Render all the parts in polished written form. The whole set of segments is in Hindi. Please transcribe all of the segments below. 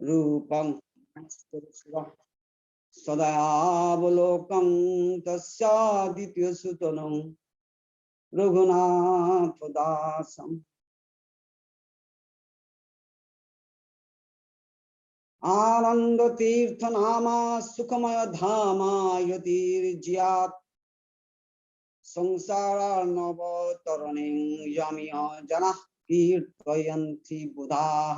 रूपं सदावलोकं तस्यादित्यसुतनं रघुनाथदासम् आनंद तीर्थ नामा सुखमय धामा यतिर्ज्यात् संसारार्णव तरणिं यमिया जनाः कीर्तयन्ति बुधाः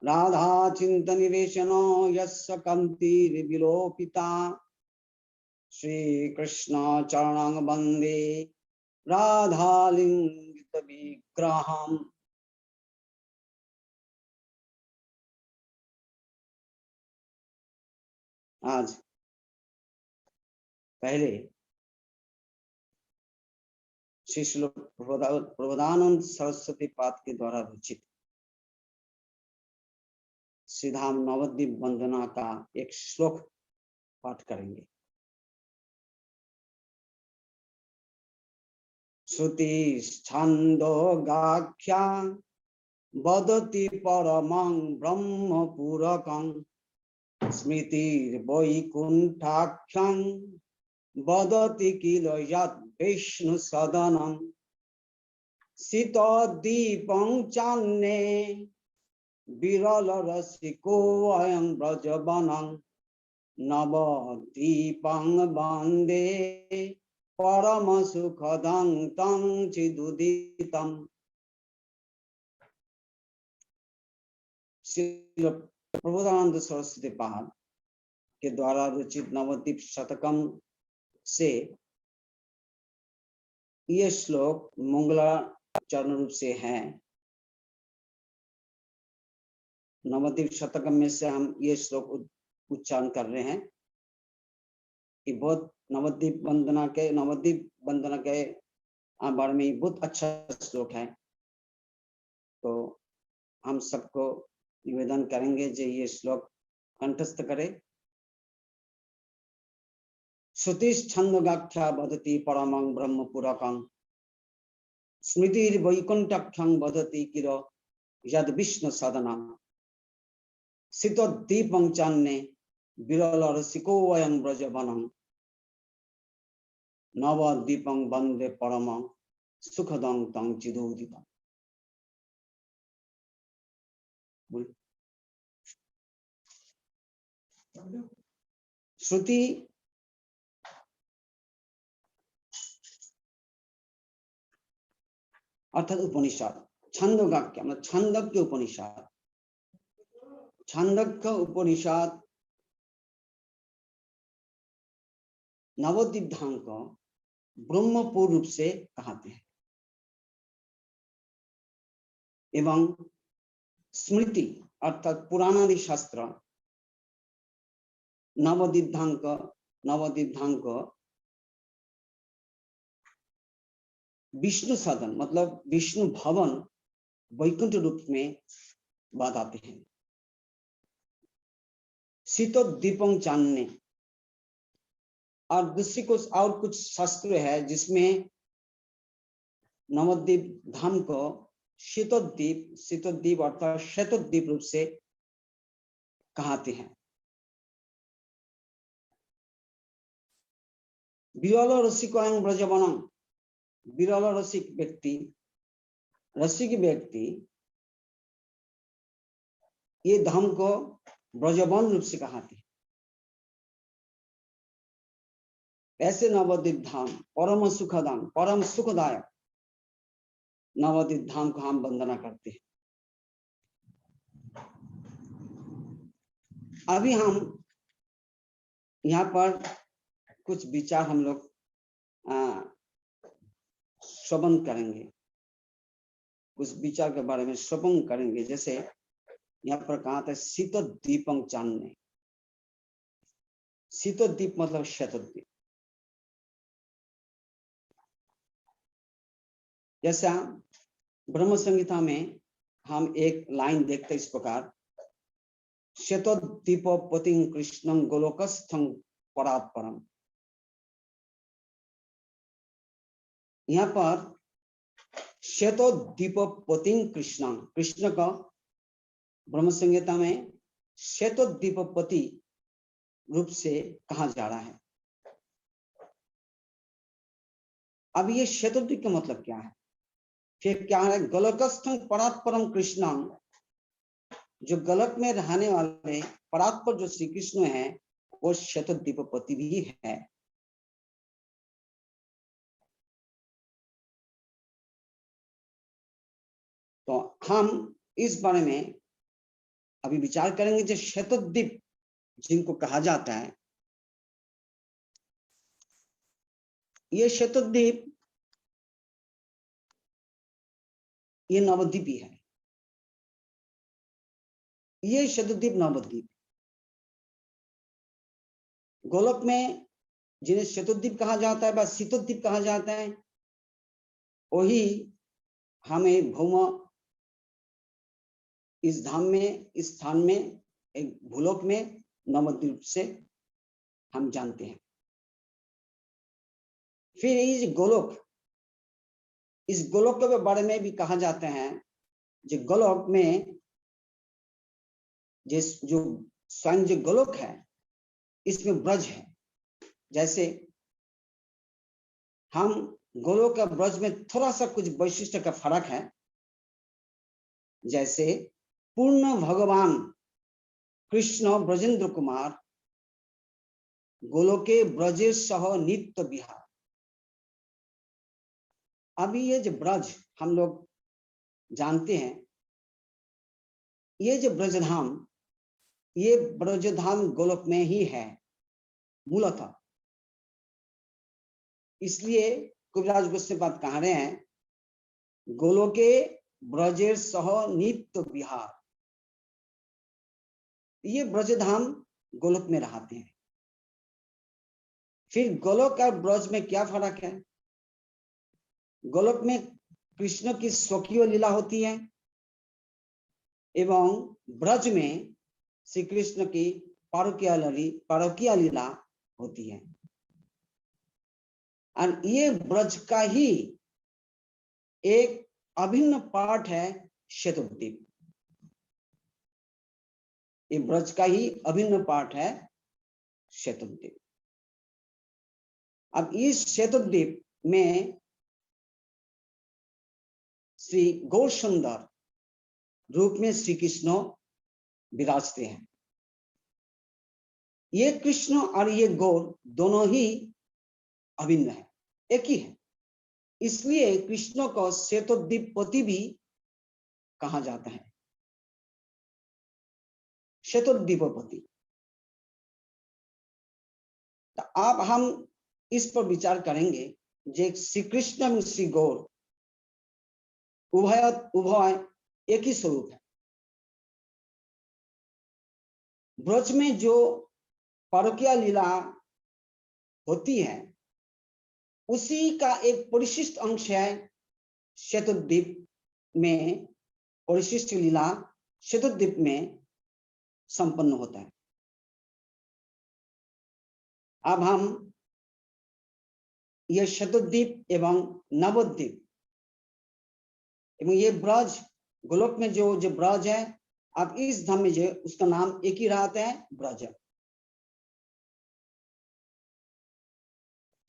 राधा चिंतनिवेशनो यस्य कान्तिर्विलोपिता श्री कृष्ण चरणं वन्दे राधालिंगित विग्रहम्। आज पहले श्री श्रील प्रबोधानंद सरस्वती पाद के द्वारा रचित श्रीधाम नवद्वीप वंदना का एक श्लोक पाठ करेंगे। श्रुति छंदो गाख्या वदति परमं ब्रह्म पुरकं स्मृतिर्वैकुंठाख्यं वदति किल यत् विष्णु सदनं शीतदीपं चान्ने विरल रसिको अयं ब्रजवनं नवदीपं वन्दे परम सुखदं तं चिदुदितं। श्रील प्रबोधानंद सरस्वती पाद के द्वारा रचित नवद्वीप शतकम से ये श्लोक मंगलाचरण रूप से है। नवद्वीप शतकम में से हम ये श्लोक उच्चारण कर रहे हैं कि बहुत नवद्वीप वंदना के बारे में बहुत अच्छा श्लोक है। तो हम सबको निवेदन करेंगे जो ये श्लोक कंठस्थ करे। श्रुतिश्छन्दोगाख्या वदति परमं ब्रह्म पुरकं स्मृतिर्वैकुंठख्यं वदति किल यद् विष्णु सदनं शीतोद्दीपं चान्ने विरल रसिको अयं ब्रजवनं नवद्वीपं वन्दे परमं सुखदं तं चिदोदितं। श्रुति अर्थात उपनिषद, छंदोगाख्या मतलब छंदज्ञ उपनिषद। छंदज्ञ उपनिषद नवद्वीप धाम को ब्रह्मपुर रूप से कहते हैं एवं स्मृति अर्थात पुराणादि शास्त्र नवद्वीप धाम को विष्णु सदन मतलब विष्णु भवन वैकुंठ रूप में बताते हैं। शीतोद्दीपं चान्ने और दूसरी कुछ शास्त्र है जिसमें नवद्वीप धाम को शीतोद्दीप अर्थात श्वेतोद्दीप रूप से कहते हैं। विरल रसिकोऽयं ब्रजवनं विरल रसिक व्यक्ति ये धाम को ब्रजवन रूप से कहते हैं। ऐसे नवद्वीप धाम परम सुखदान परम सुखदायक नवद्वीप धाम को हम वंदना करते हैं। अभी हम यहाँ पर कुछ विचार हम लोग श्रवण करेंगे, कुछ विचार के बारे में श्रवण करेंगे। जैसे यहाँ पर कहा था शीतोद्दीपं चान्ने, शीतोद्दीप मतलब श्वेतोद्दीप। जैसा ब्रह्म संहिता में हम एक लाइन देखते इस प्रकार, श्वेतोद्दीपपतिं कृष्णं गोलोकस्थं परात् परम। यहाँ पर श्वेतोद्दीपपति कृष्ण, कृष्ण का ब्रह्म संहिता में श्वेतोद्दीपपति रूप से कहा जा रहा है। अब ये श्वेतोद्दीप का मतलब क्या है? फिर क्या है? गोलोकस्थं परात्परम कृष्णं, जो गोलोक में रहने वाले परात्पर जो श्री कृष्ण है वो श्वेतोद्दीपपति भी है। तो हम इस बारे में अभी विचार करेंगे। जो श्वेतोद्दीप जिनको कहा जाता है, ये श्वेतोद्दीप ये नवद्वीपी है। ये श्वेतोद्दीप नवद्वीप गोलोक में जिन्हें श्वेतोद्दीप कहा जाता है व शीतोद्दीप कहा जाता है, वही हमें भौम इस धाम में, इस स्थान में, एक भूलोक में नवद्वीप से हम जानते हैं। फिर इस गोलोक के बारे में भी कहा जाता है। जो गोलोक में जो स्वयं जो गोलोक है इसमें ब्रज है। जैसे हम गोलोक का ब्रज में थोड़ा सा कुछ वैशिष्ट का फर्क है। जैसे पूर्ण भगवान कृष्ण ब्रजेंद्र कुमार गोलोके ब्रजे सह नित्य विहार। अभी ये जो ब्रज हम लोग जानते हैं, ये जो ब्रजधाम, ये ब्रजधाम गोलोक में ही है मूलतः। इसलिए कविराज गोस्वामी कह रहे हैं गोलोके ब्रजेर सह नित्य विहार। ये ब्रजधाम गोलोक में रहते हैं। फिर गोलोक और ब्रज में क्या फर्क है? गोलोक में कृष्ण की स्वकीय लीला होती है एवं ब्रज में श्री कृष्ण की पारकीय लीला होती है। और ये ब्रज का ही एक अभिन्न पार्ट है श्वेतोद्दीप। ये ब्रज का ही अभिन्न पार्ट है श्वेतोद्दीप। अब इस श्वेतोद्दीप में श्री गौर सुंदर रूप में श्री कृष्ण विराजते हैं। ये कृष्ण और ये गौर दोनों ही अभिन्न है, एक ही है। इसलिए कृष्ण को श्वेतोद्दीपपति भी कहा जाता है, श्वेतोद्दीपपति। तो अब हम इस पर विचार करेंगे जे श्री कृष्ण एवं श्री गौर उभय एक ही स्वरूप है। ब्रज में जो पारकीय लीला होती है उसी का एक परिशिष्ट अंश है श्वेतोद्दीप में। परिशिष्ट लीला श्वेतोद्दीप में संपन्न होता है। अब हम यह श्वेतोद्दीप एवं नवद्वीप एवं ये ब्रज गोलोक में जो ब्रज है, अब इस धाम में जो उसका नाम एक ही रहता है, ब्रज।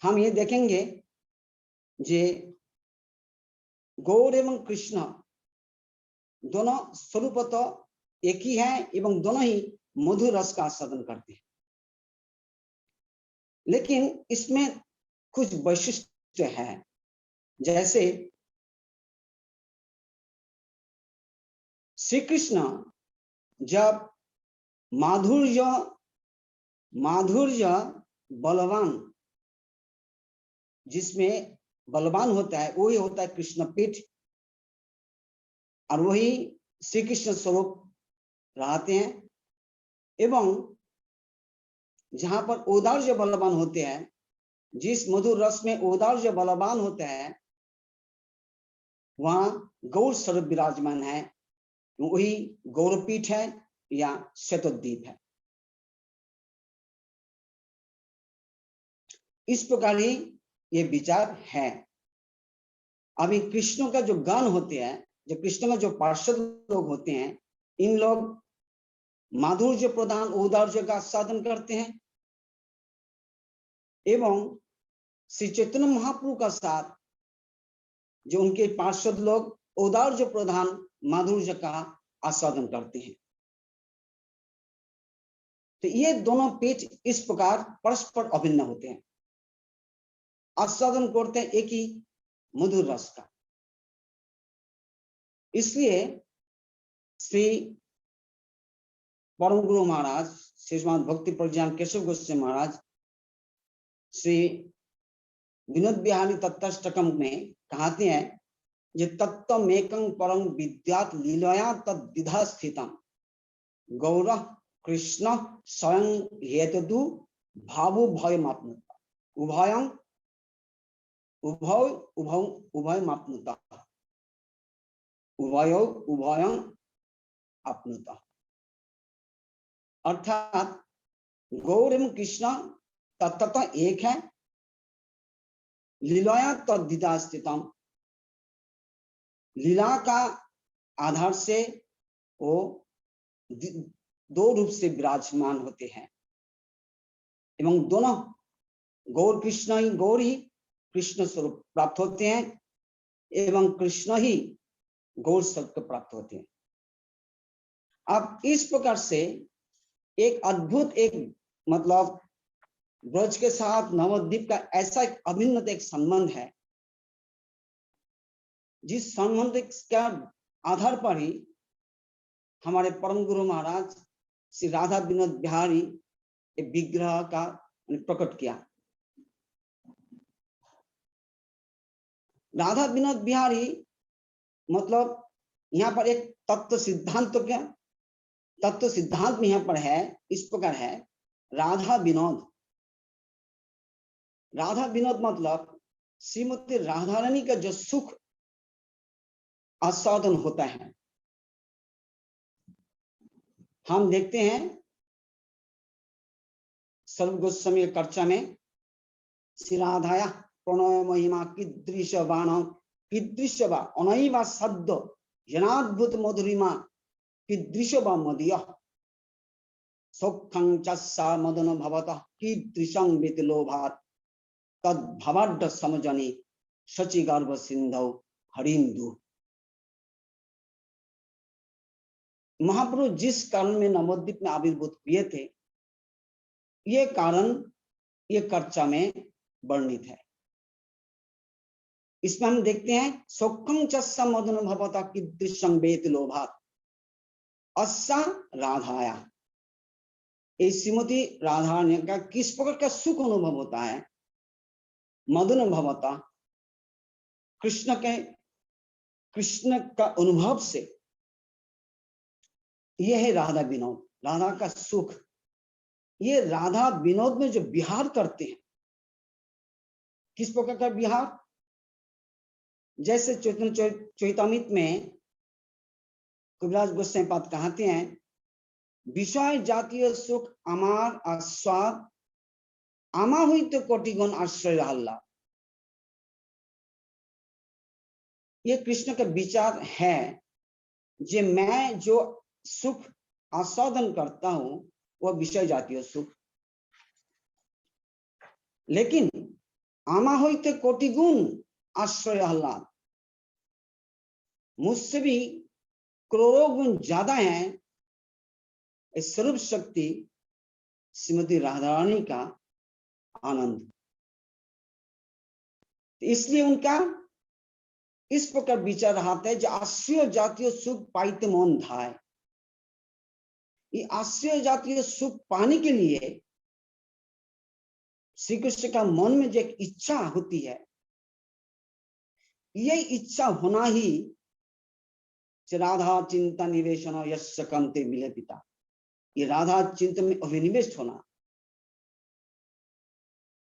हम ये देखेंगे जे गौर एवं कृष्ण दोनों स्वरूपतः एक ही है एवं दोनों ही मधुर रस का आस्वादन करते हैं। लेकिन इसमें कुछ वैशिष्ट्य है। जैसे श्री कृष्ण जब माधुर्य बलवान, जिसमें बलवान होता है वही होता है कृष्ण पीठ, और वही श्री कृष्ण स्वरूप रहते हैं। एवं जहां पर औदार्य बलवान होते हैं, जिस मधुर रस में औदार्य बलवान होता है, वहां गौर स्वरूप विराजमान है, वही गौरपीठ है या श्वेतोद्दीप है। इस प्रकार ही ये विचार है। अभी कृष्ण का जो गण होते हैं, जो कृष्ण का जो पार्षद लोग होते हैं, इन लोग माधुर्य प्रधान औदार्य का आस्वादन करते हैं एवं श्री चैतन्य महाप्रभु का साथ जो उनके पार्षद लोग औदार्य प्रधान माधुर्य का आस्वादन करते हैं। तो ये दोनों पेच इस प्रकार परस्पर अभिन्न होते हैं, आस्वादन करते हैं एक ही मधुर रस का। इसलिए श्री परम गुरु महाराज श्री भक्ति प्रज्ञान केशव गोस्वामी महाराज श्री विनोद बिहारी तत्ताष्टकम में कहते हैं, ये तत्वमेकं परं विद्यात् लीलया तद विधा स्थितम गौर कृष्ण स्वयं हेतु भावु भय मापनुता उभयं उभय मापनुता उभयं आपनुता। अर्थात गौर एवं कृष्ण तत्वतः एक है, लीलाया तद्विधा स्थितम, लीला का आधार से वो दो रूप से विराजमान होते हैं एवं दोनों गौर कृष्ण ही गौर ही कृष्ण स्वरूप प्राप्त होते हैं एवं कृष्ण ही गौर स्वरूप प्राप्त होते हैं। अब इस प्रकार से एक अद्भुत एक मतलब ब्रज के साथ नवद्वीप का ऐसा एक अभिन्न एक संबंध है, जिस संबंध का आधार पर ही हमारे परम गुरु महाराज श्री राधा विनोद बिहारी एक विग्रह का प्रकट किया। राधा विनोद बिहारी मतलब यहाँ पर एक तत्व सिद्धांत, तो क्या तत्व सिद्धांत में यहाँ पर है, इस प्रकार है राधा विनोद। राधा विनोद मतलब श्रीमती राधा रानी का जो सुख आस्वादन होता है। हम देखते हैं सर्व गोस्वामी कर्चा में श्री राधाया प्रणय महिमा कीदृश बाण कीदृश बा अनैवा शब्द जनाद्भुत मधुरिमा कीदृश बा मदीय सौखं चस्सा मदन भवतः कीदृशं वितलोभात् तद भवाड्ड समजनी शचि गर्भ सिंधौ हरिंदु। महाप्रभु जिस कारण में नवद्वीप में आविर्भूत हुए थे, ये कारण ये कर्चा में वर्णित है। इसमें हम देखते हैं सौखं चस्सा मदन भवतः कीदृशं वितलोभात् अस्सा राधाया, श्रीमती राधा ने का किस प्रकार का सुख अनुभव होता है। मदन भवता कृष्ण का अनुभव से, यह है राधा विनोद, राधा का सुख। ये राधा विनोद में जो विहार करते हैं, किस प्रकार का विहार, जैसे चैतन्य चैतामृत में कविराज गोस्वामी पाद कहते हैं, विषय जातीय सुख आमार आस्वाद आमा हुई तो कोटिगुण आश्रय हल्ला। ये कृष्ण का विचार है, जे मैं जो सुख आस्वादन करता हूं वह विषय जातीय सुख, लेकिन आमा हुई तो कोटिगुण आश्रय हल्ला, मुझसे भी करोड़ों गुण ज्यादा है इस स्वरूप शक्ति श्रीमती राधा रानी का आनंद। इसलिए उनका इस प्रकार विचार रहता है, जो आश्रय जातीय सुख पाइते मन धाय। ये आश्रय जातीय सुख पाने के लिए श्री कृष्ण का मन में जो एक इच्छा होती है, यही इच्छा होना ही राधा चिंता निवेशन यस्य कंते मिले पिता, ये राधा चिंतन में अभिनिवेश होना,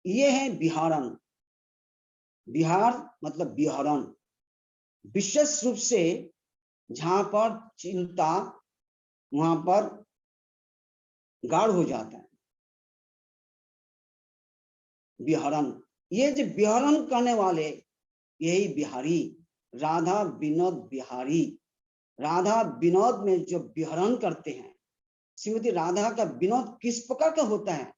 ये है विहारन। विहार मतलब विहरण, विशेष रूप से जहां पर चिंता वहां पर गाढ़ हो जाता है, विहरण। ये जो विहरण करने वाले यही बिहारी राधा विनोद बिहारी, राधा विनोद में जो विहरण करते हैं, श्रीमती राधा का विनोद किस प्रकार का होता है,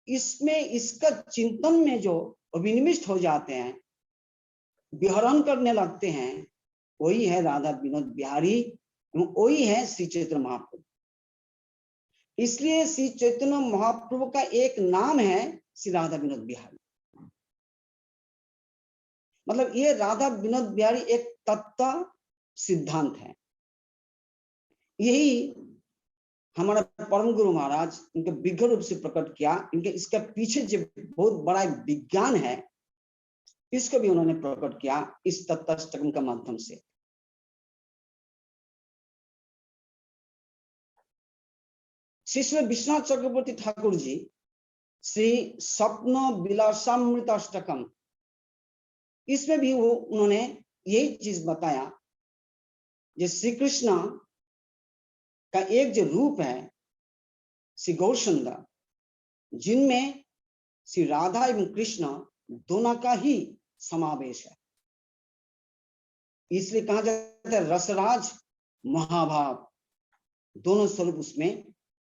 इसमें इसका चिंतन में जो अभिनिविष्ट हो जाते हैं, विहरण करने लगते हैं, वही है राधा विनोद बिहारी, वही है श्री चैतन्य महाप्रभु। इसलिए श्री चैतन्य महाप्रभु का एक नाम है श्री राधा विनोद बिहारी। मतलब ये राधा विनोद बिहारी एक तत्व सिद्धांत है। यही हमारा परम गुरु महाराज इनके विज्ञ रूप से प्रकट किया। इनके इसके पीछे जो बहुत बड़ा विज्ञान है, इसको भी उन्होंने प्रकट किया इस तत्वाष्टकम के माध्यम से। श्री विश्वनाथ चक्रवर्ती ठाकुर जी श्री स्वप्न विलासामृत अष्टकम, इसमें भी वो उन्होंने यही चीज बताया, जो श्री कृष्ण का एक जो रूप है श्री गौरसुंदर, जिनमें श्री राधा एवं कृष्ण दोनों का ही समावेश है। इसलिए कहा जाता है रसराज महाभाव, दोनों स्वरूप उसमें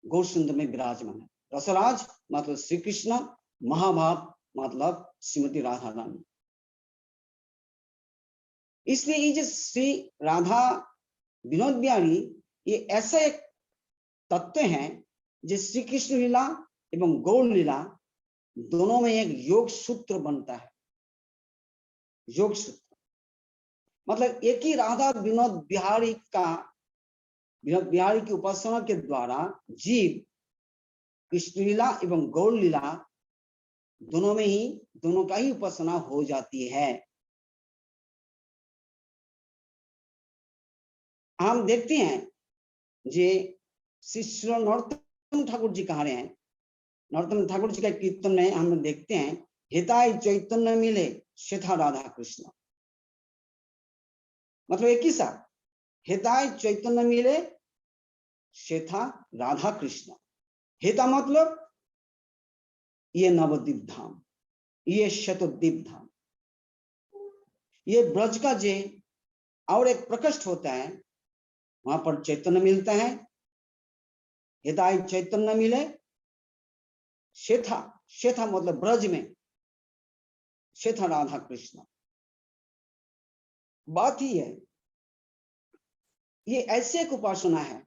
गौरसुंदर में विराजमान है। रसराज मतलब श्री कृष्ण, महाभाव मतलब श्रीमती राधा रानी। इसलिए ये जो श्री राधा विनोद बिहारी, ये ऐसा एक तत्व है जो श्री कृष्ण लीला एवं गौर लीला दोनों में एक योग सूत्र बनता है। योग सूत्र मतलब एक ही राधा विनोद बिहारी की उपासना के द्वारा जीव कृष्ण लीला एवं गौर लीला दोनों का ही उपासना हो जाती है। हम देखते हैं जे श्री नरोत्तम ठाकुर जी कह रहे हैं, नरोत्तम ठाकुर जी का कीर्तन में हम देखते हैं, हिताय चैतन्य मिले शेथा राधा कृष्ण। मतलब एक ही साथ, हिताय चैतन्य मिले शेथा राधा कृष्ण। हिता मतलब ये नवद्वीप धाम, ये शतद्वीप धाम, ये ब्रज का जे और एक प्रकट होता है, वहां पर चैतन्य मिलता है। हिताय चैतन्य मिले शेथा, शेथा मतलब ब्रज में शेथा राधा कृष्ण। बात ही है, ये ऐसे एक उपासना है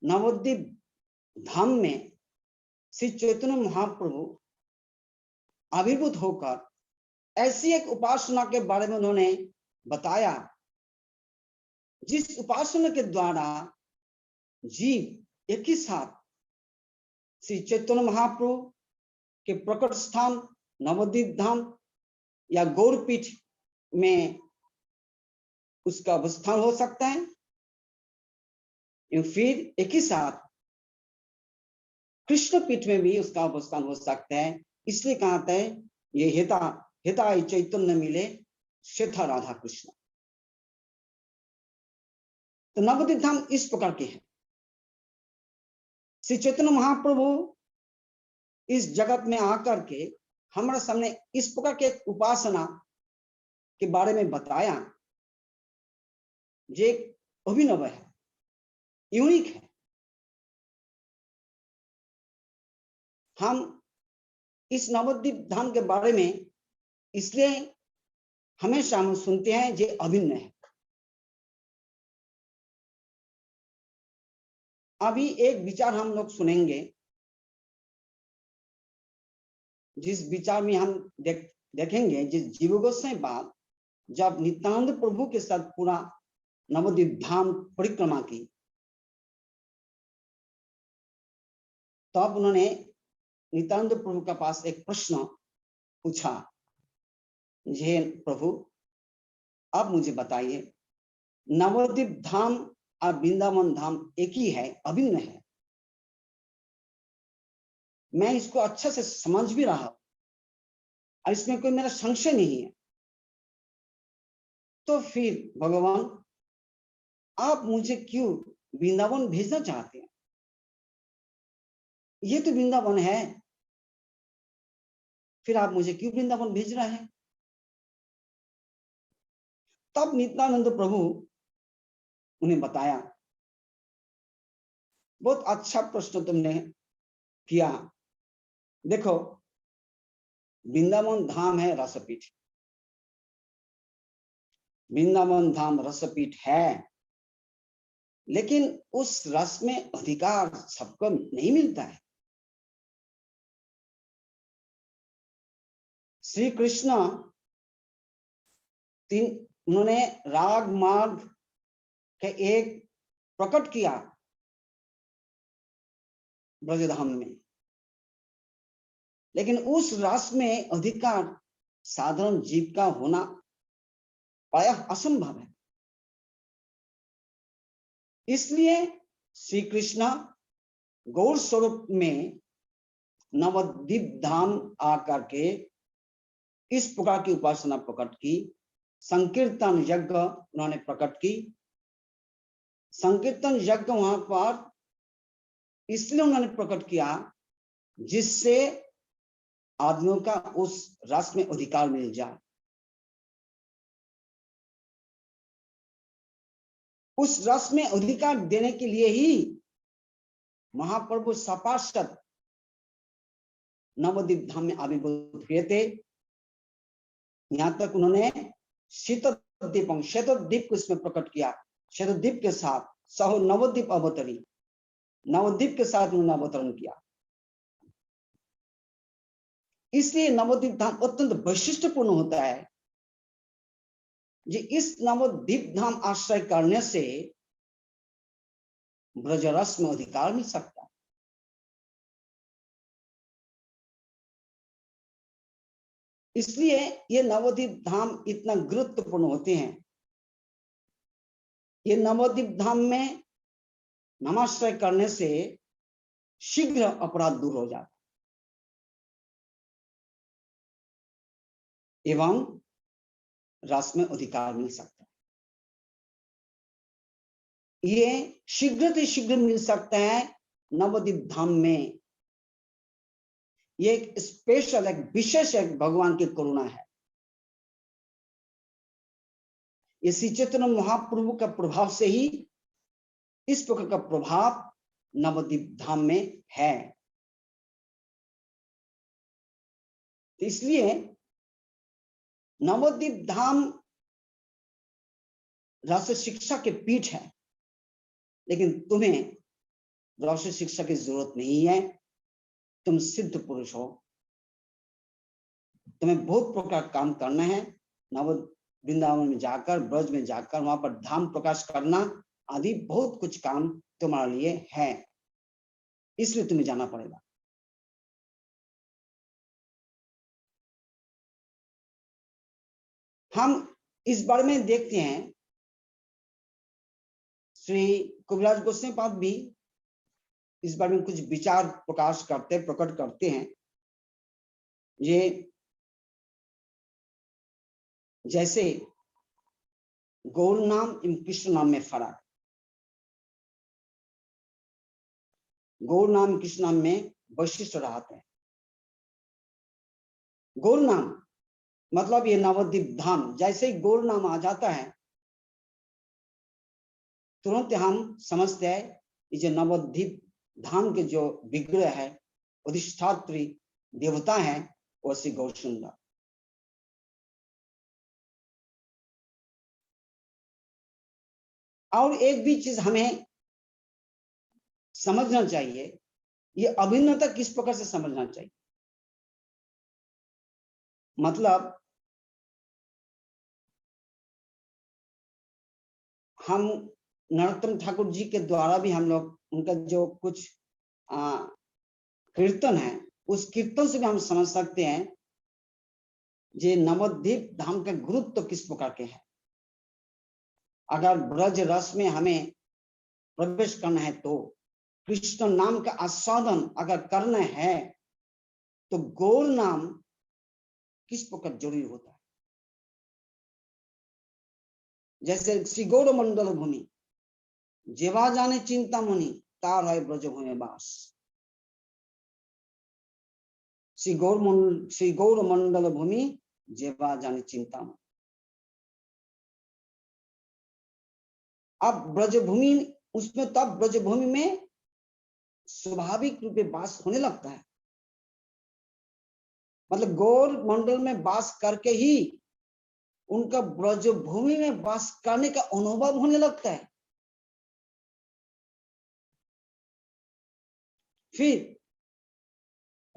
नवद्वीप धाम में श्री चैतन्य महाप्रभु आविर्भूत होकर ऐसी एक उपासना के बारे में उन्होंने बताया, जिस उपासना के द्वारा जीव एक ही साथ श्री चैतन्य महाप्रभु के प्रकट स्थान नवद्वीप धाम या गौरपीठ में उसका अवस्थान हो सकता है, फिर एक ही साथ कृष्ण पीठ में भी उसका अवस्थान हो सकता है। इसलिए कहते हैं ये हिताय चैतन्य मिले शेथा राधा कृष्ण। तो नवद्वीप धाम इस प्रकार के हैं। श्री चैतन्य महाप्रभु इस जगत में आकर के हमारे सामने इस प्रकार के उपासना के बारे में बताया, जो अभिनव है, यूनिक है। हम इस नवद्वीप धाम के बारे में इसलिए हमेशा हम सुनते हैं जो अभिन्न है। अभी एक विचार हम लोग सुनेंगे, जिस विचार में हम देखेंगे जिस जीव गोस्वामी बात जब नित्यानंद प्रभु के साथ पूरा नवद्वीप धाम परिक्रमा की, तब उन्होंने नित्यानंद प्रभु के पास एक प्रश्न पूछा, जे प्रभु अब मुझे बताइए, नवद्वीप धाम और वृंदावन धाम एक ही है, अभिन्न है? मैं इसको अच्छे से समझ भी रहा हूं और इसमें कोई मेरा संशय नहीं है। तो फिर भगवान आप मुझे क्यों वृंदावन भेजना चाहते हैं? ये तो वृंदावन है, फिर आप मुझे क्यों वृंदावन भेज रहे हैं? तब नित्यानंद प्रभु उन्हें बताया। बहुत अच्छा प्रश्न तुमने किया। देखो, वृंदावन धाम है रसपीठ, वृंदावन धाम रसपीठ है, लेकिन उस रस में अधिकार सबको नहीं मिलता है। श्री कृष्ण उन्होंने राग मार्ग के एक प्रकट किया ब्रजधाम में, लेकिन उस रस में अधिकार साधारण जीव का होना प्रायः असंभव है। इसलिए श्री कृष्ण गौर स्वरूप में नवद्वीप धाम आकर के इस प्रकार की उपासना प्रकट की, संकीर्तन यज्ञ उन्होंने प्रकट की। संकीर्तन यज्ञ वहां पर इसलिए उन्होंने प्रकट किया जिससे आदमियों का उस रस में अधिकार मिल जाए। उस रस में अधिकार देने के लिए ही महाप्रभु सपार्षद नवद्वीप धाम में आविर्भूत हुए थे। यहां तक उन्होंने शीतद्वीप को इसमें प्रकट किया। शीतद्वीप के साथ सहो नवद्वीप अवतरी, नवद्वीप के साथ उन्होंने अवतरण किया। इसलिए नवद्वीप धाम अत्यंत वैशिष्टपूर्ण होता है। जी, इस नवद्वीप धाम आश्रय करने से ब्रजरस में अधिकार मिल सकता है। इसलिए ये नवद्वीप धाम इतना गुरुत्वपूर्ण होते हैं। ये नवद्वीप धाम में नामाश्रय करने से शीघ्र अपराध दूर हो जाता एवं रस में अधिकार मिल सकता है। ये शीघ्र से शीघ्र मिल सकता है नवद्वीप धाम में। ये एक स्पेशल, एक विशेष, एक भगवान की करुणा है। ये श्री चैतन्य महाप्रभु का प्रभाव से ही इस प्रकार का प्रभाव नवद्वीप धाम में है। इसलिए नवद्वीप धाम रस शिक्षा के पीठ है, लेकिन तुम्हें रस शिक्षा की जरूरत नहीं है। तुम सिद्ध पुरुष हो, तुम्हें बहुत प्रकार काम करना है। नव वृंदावन में जाकर, ब्रज में जाकर वहां पर धाम प्रकाश करना आदि बहुत कुछ काम तुम्हारे लिए है, इसलिए तुम्हें जाना पड़ेगा। हम इस बारे में देखते हैं, श्री कविराज गोस्वामी पाद भी इस बारे में कुछ विचार प्रकट करते हैं। ये जैसे गौर नाम एवं कृष्ण नाम में फर्क, गौर नाम कृष्ण नाम में वैशिष्ट रहते हैं। गौर नाम मतलब ये नवद्वीप धाम, जैसे ही गौर नाम आ जाता है तुरंत हम समझते हैं ये जो नवद्वीप धाम के जो विग्रह है, अधिष्ठात्री देवता है, वो श्री गौर सुंदर। और एक भी चीज हमें समझना चाहिए, ये अभिन्नता किस प्रकार से समझना चाहिए। मतलब हम नरोत्तम ठाकुर जी के द्वारा भी हम लोग उनका जो कुछ कीर्तन है, उस कीर्तन से भी हम समझ सकते हैं जे नवद्वीप धाम का गुरुत्व किस प्रकार के है। अगर ब्रज रस में हमें प्रवेश करना है तो कृष्ण नाम का आस्वादन अगर करना है तो गौर नाम किस प्रकार जरूरी होता है। जैसे श्री गौर मंडल भूमि जेवा जाने चिंता मुनि तार है ब्रज भूमि बास। श्री गौर मंडल भूमि जेवा जाने चिंता मुनि। अब ब्रजभूमि, उसमें तब ब्रजभूमि में स्वाभाविक रूप में वास होने लगता है, मतलब गौर मंडल में वास करके ही उनका ब्रजभूमि में वास करने का अनुभव होने लगता है। फिर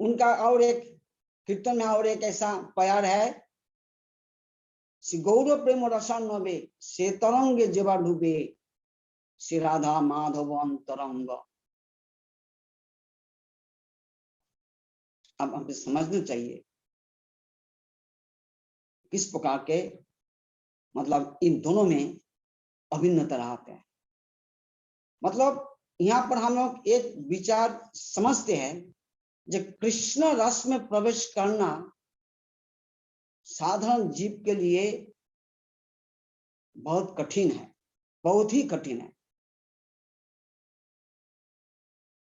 उनका और एक कीर्तन में और एक ऐसा प्यार है, श्री गौर प्रेम रसान्वे से तरंगे जेवा डूबे श्री राधा माधव अंतरंग। अब हमें समझना चाहिए किस प्रकार के मतलब इन दोनों में अभिन्नता रहते हैं। मतलब यहाँ पर हम लोग एक विचार समझते हैं, जब कृष्ण रस में प्रवेश करना साधारण जीव के लिए बहुत कठिन है, बहुत ही कठिन है,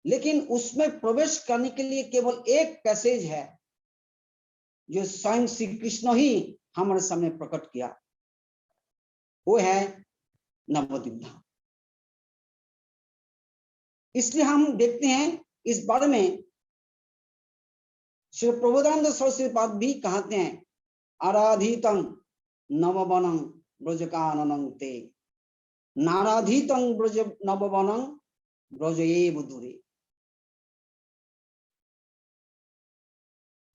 लेकिन उसमें प्रवेश करने के लिए केवल एक पैसेज है जो स्वयं श्री कृष्ण ही हमारे सामने प्रकट किया, वो है नवद्वीप धाम। इसलिए हम देखते हैं इस बारे में श्री प्रबोधानंद सरस्वती पाद भी कहते हैं, आराधितं नववनं ब्रजकाननं ते नाराधितं ब्रज नववनं ब्रजएव दूरे।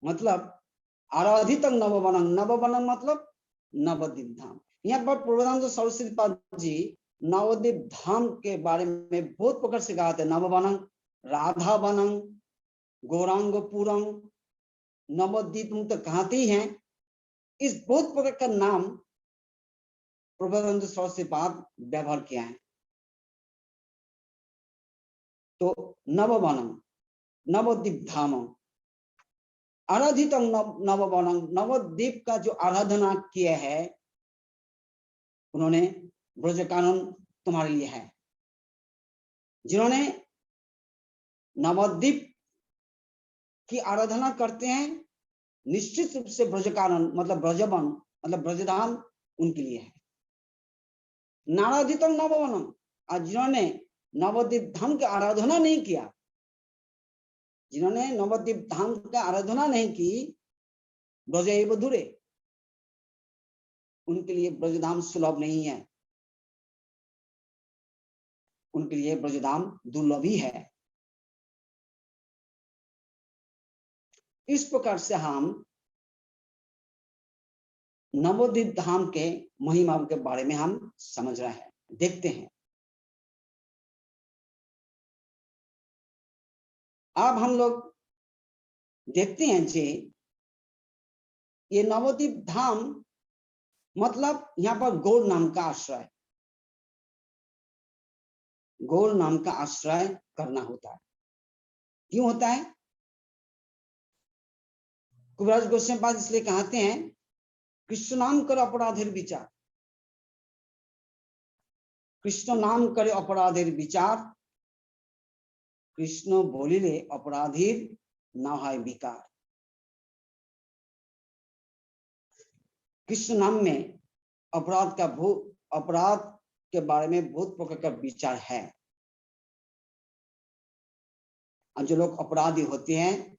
मतलब आराधितं नववनं, नववनं मतलब नवद्वीप धाम। यहाँ पर प्रबोधानंद सरस्वती पाद जी नवद्वीप धाम के बारे में बहुत प्रकार से कहते हैं, नववनं, राधा वनं, गौरांगपुरम, नवद्वीप तो कहते ही हैं। इस बहुत प्रकार का नाम प्रबोधानंद सरस्वती पाद व्यवहार किया है। तो नववनं, नवद्वीप धाम, आराधित नववनं, नवद्वीप का जो आराधना किया है उन्होंने, ब्रज कानन तुम्हारे लिए है। जिन्होंने नवद्वीप की आराधना करते हैं, निश्चित रूप से ब्रज कानन मतलब ब्रजवन मतलब ब्रजधाम उनके लिए है। नाराधित नववनम, और जिन्होंने नवद्वीप धाम की आराधना नहीं किया, जिन्होंने नवद्वीप धाम का आराधना नहीं की, ब्रजएव दूरे, उनके लिए ब्रजधाम सुलभ नहीं है, उनके लिए ब्रजधाम दुर्लभ ही है। इस प्रकार से हम नवद्वीप धाम के महिमा के बारे में हम समझ रहे हैं, देखते हैं। अब हम लोग देखते हैं जी, ये नवद्वीप धाम मतलब यहाँ पर गौर नाम का आश्रय, गौर नाम का आश्रय करना होता है। क्यों होता है? कविराज गोस्वामी पाद इसलिए कहते हैं, कृष्ण नाम कर अपराधेर विचार, कृष्ण नाम करे अपराधेर विचार, कृष्ण बोलिले अपराधीर ना है विकार। कृष्ण नाम में अपराध के बारे में बहुत प्रकार का विचार है। और जो लोग अपराधी होते हैं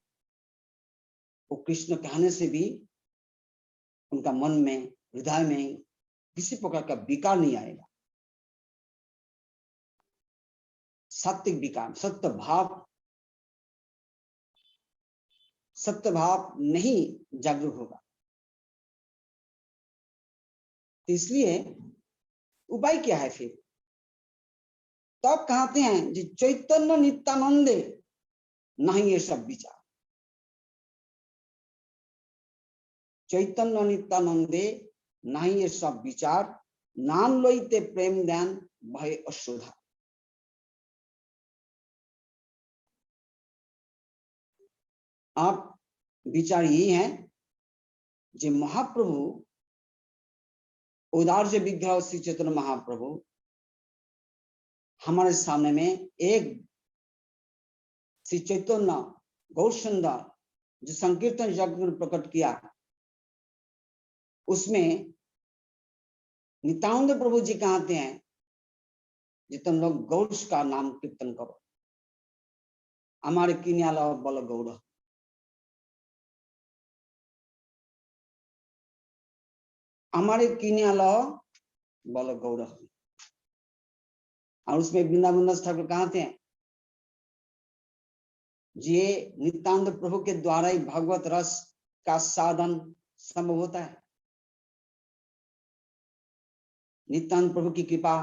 वो कृष्ण कहने से भी उनका मन में, हृदय में किसी प्रकार का विकार नहीं आएगा। सात्विक विकार, सत्य भाव नहीं जागरूक होगा। तो इसलिए उपाय क्या है फिर? तब कहते हैं जी, चैतन्य नित्यानंदे नहीं ये सब विचार, चैतन्य नित्यानंदे नहीं ये सब विचार, नाम लइते प्रेम ध्यान भय अशोधा। आप विचार यही है, जो महाप्रभु उदार्य विग्रह श्री चैतन्य महाप्रभु हमारे सामने में एक श्री चैतन्य गौर सुंदर जो संकीर्तन यज्ञ में प्रकट किया, उसमें नित्यानंद प्रभु जी कहते हैं যে तुम लोग गौर का नाम कीर्तन करो, हमारे किन्याला बोलो गौड़, हमारे किन्याला बोलो गौड़। और उसमें वृंदावन दास ठाकुर कहते हैं ये नित्यानंद प्रभु के द्वारा ही भगवत रस का साधन संभव होता है। नित्यानंद प्रभु की कृपा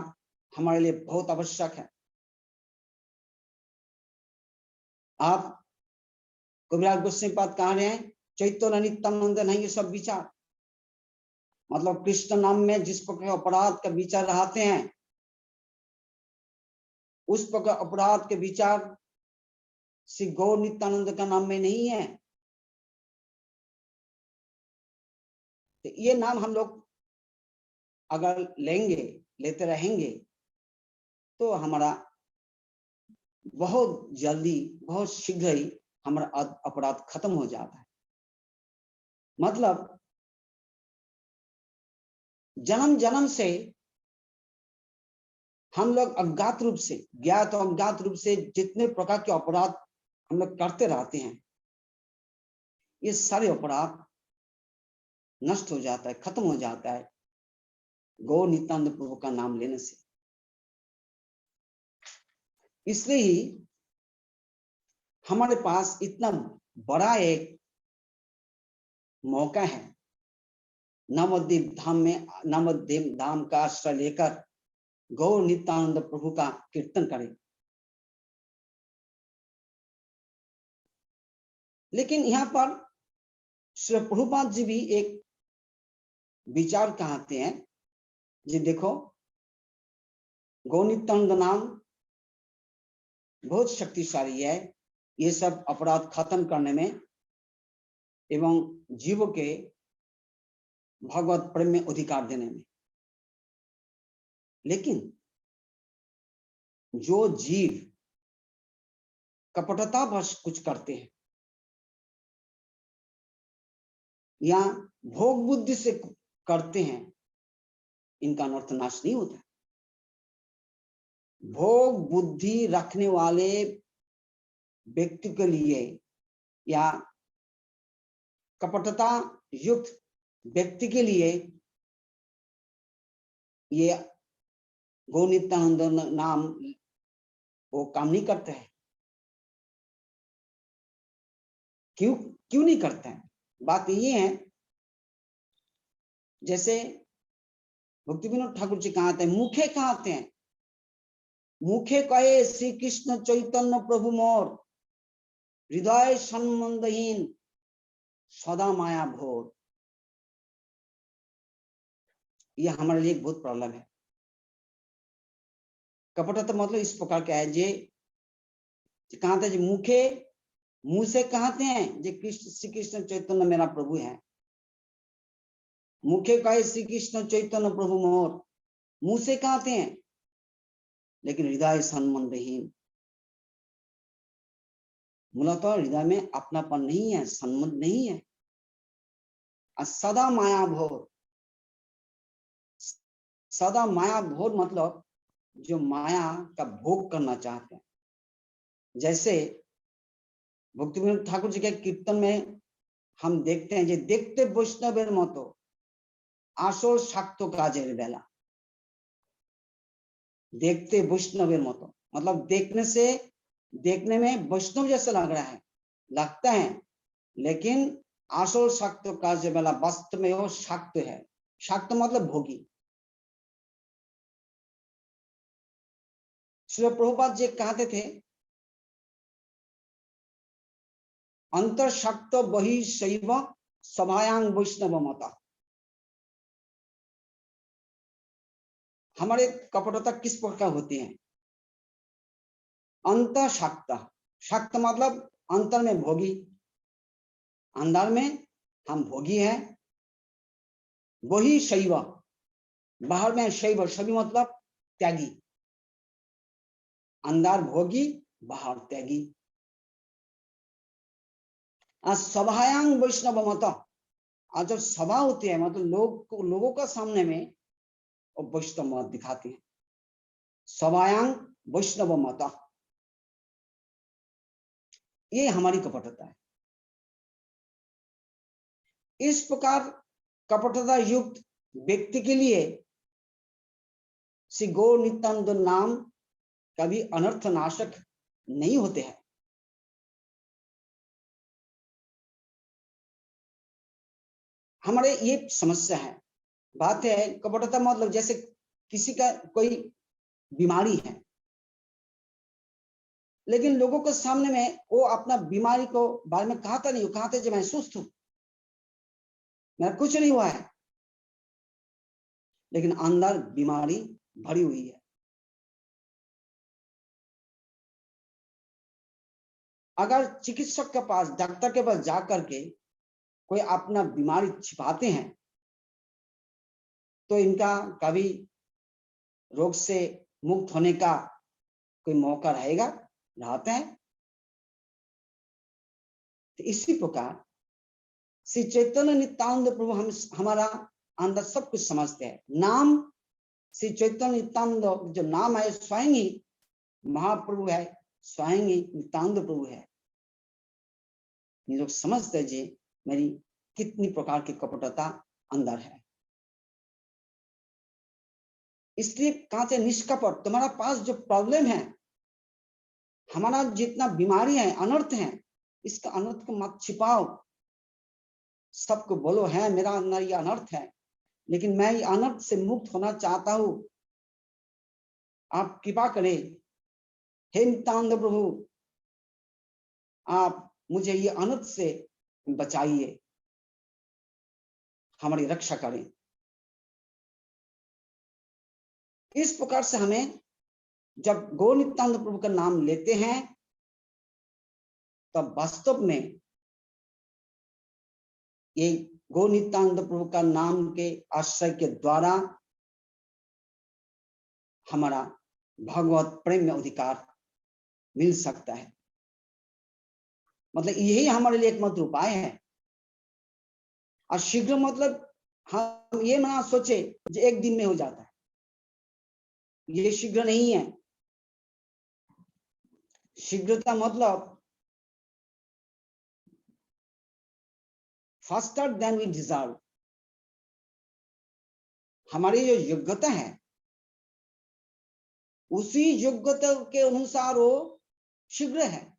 हमारे लिए बहुत आवश्यक है। आप कविराज गोस्वामी पाद कह रहे हैं चैतन्य नित्यानंद नहीं, ये सब विचार मतलब कृष्ण नाम में जिस प्रकार अपराध का विचार रहते हैं, उस प्रकार अपराध के विचार श्री गौर नित्यानंद का नाम में नहीं है। तो ये नाम हम लोग अगर लेते रहेंगे तो हमारा बहुत जल्दी, बहुत शीघ्र ही हमारा अपराध खत्म हो जाता है। मतलब जन्म जन्म से हम लोग अज्ञात रूप से, ज्ञात और अज्ञात रूप से जितने प्रकार के अपराध हम लोग करते रहते हैं, ये सारे अपराध नष्ट हो जाता है, खत्म हो जाता है गौर नित्यानंद प्रभु का नाम लेने से। इसलिए ही हमारे पास इतना बड़ा एक मौका है नवद्वीप धाम में, नवद्वीप धाम का आश्रय लेकर गौर नित्यानंद प्रभु का कीर्तन करें। लेकिन यहाँ पर श्री प्रभुपाद जी भी एक विचार कहते हैं जी, देखो गौर नित्यानंद नाम बहुत शक्तिशाली है, ये सब अपराध खत्म करने में एवं जीवों के भगवत प्रेम में अधिकार देने में। लेकिन जो जीव कपटता वश कुछ करते हैं या भोग बुद्धि से करते हैं, इनका अनर्थ नाश नहीं होता। भोग बुद्धि रखने वाले व्यक्ति के लिए या कपटता युक्त व्यक्ति के लिए ये गौर नित्यानंद नाम वो काम नहीं करते हैं। क्यों नहीं करते हैं? बात ये है, जैसे भक्ति विनोद ठाकुर जी कहते हैं, मुखे कहते हैं, मुखे कहे श्री कृष्ण चैतन्य प्रभु मोर, हृदय संबंधहीन सदा माया भोर। ये हमारे लिए एक बहुत प्रॉब्लम है। कपटता मतलब इस प्रकार का है, जे कहते हैं मुखे, मुंह से कहते हैं जे कृष्ण श्री कृष्ण चैतन्य मेरा प्रभु है, मुखे कहे श्री कृष्ण चैतन्य प्रभु मोर, मुंह से कहते हैं, लेकिन हृदय संबंधहीन। मूलतः हृदय में अपनापन नहीं है, संबंध नहीं है। सदा माया भोर, सदा माया भोर मतलब जो माया का भोग करना चाहते हैं। जैसे भक्ति विनोद ठाकुर जी के कीर्तन में हम देखते हैं, जे देखते वैष्णवेर मतो आसर शाक्त काजेर बेला। देखते वैष्णवेर मतो मतलब देखने में वैष्णव जैसा लगता है, लेकिन आसर शाक्त काजेर बेला वास्तव में वो शाक्त है। शाक्त मतलब भोगी। श्री प्रभुपाद जी कहते थे, अंतर शक्त बहि शैव सभायांग वैष्णव मता। हमारे कपटता किस प्रकार होती है? अंतर शक्त, शक्त मतलब अंतर में भोगी, अंदर में हम भोगी हैं। वही शैव, बाहर में शैव, शैव मतलब त्यागी। अंदर भोगी, बाहर त्यागी। सभायांग वैष्णव मत, और जब सभा होती है मतलब लोगों का सामने में वो वैष्णव मत दिखाते हैं। सवायांग वैष्णव मत, ये हमारी कपटता है। इस प्रकार कपटता युक्त व्यक्ति के लिए श्री गौर नित्यानंद नाम कभी अनर्थ नाशक नहीं होते हैं। हमारे ये समस्या है, बात है कपटता मतलब जैसे किसी का कोई बीमारी है, लेकिन लोगों के सामने में वो अपना बीमारी को बारे में कहता नहीं, कहते जो मैं सुस्त हूं, मेरा कुछ नहीं हुआ है, लेकिन अंदर बीमारी भरी हुई है। अगर चिकित्सक के पास, डॉक्टर के पास जाकर के कोई अपना बीमारी छिपाते हैं तो इनका कभी रोग से मुक्त होने का कोई मौका रहेगा, रहते हैं। तो इसी प्रकार श्री चैतन्य नित्यानंद प्रभु हमारा अंदर सब कुछ समझते हैं। नाम श्री चैतन्य नित्यानंद जो नाम है स्वयं ही महाप्रभु है, स्वयं ही नित्यानंद प्रभु है। ये लोग समझते हैं जी मेरी कितनी प्रकार की कपटता अंदर है। इसलिए कहते निष्कपट, तुम्हारा पास जो प्रॉब्लम है, हमारा जितना बीमारी है, अनर्थ है, इसका अनर्थ को मत छिपाओ, सबको बोलो है मेरा अंदर ये अनर्थ है, लेकिन मैं ये अनर्थ से मुक्त होना चाहता हूं, आप कृपा करें, हे नित्यानंद प्रभु आप मुझे ये अनर्थ से बचाइए, हमारी रक्षा करें। इस प्रकार से हमें जब गौर नित्यानंद प्रभु का नाम लेते हैं तब वास्तव में ये गौर नित्यानंद प्रभु का नाम के आश्रय के द्वारा हमारा भगवत प्रेम में अधिकार मिल सकता है। मतलब यही हमारे लिए एकमात्र उपाय है। और शीघ्र मतलब हम ये ना सोचे जो एक दिन में हो जाता है, ये शीघ्र नहीं है। शीघ्रता मतलब फास्टर देन वी डिजर्व, हमारी जो योग्यता है उसी योग्यता के अनुसार वो शीघ्र है।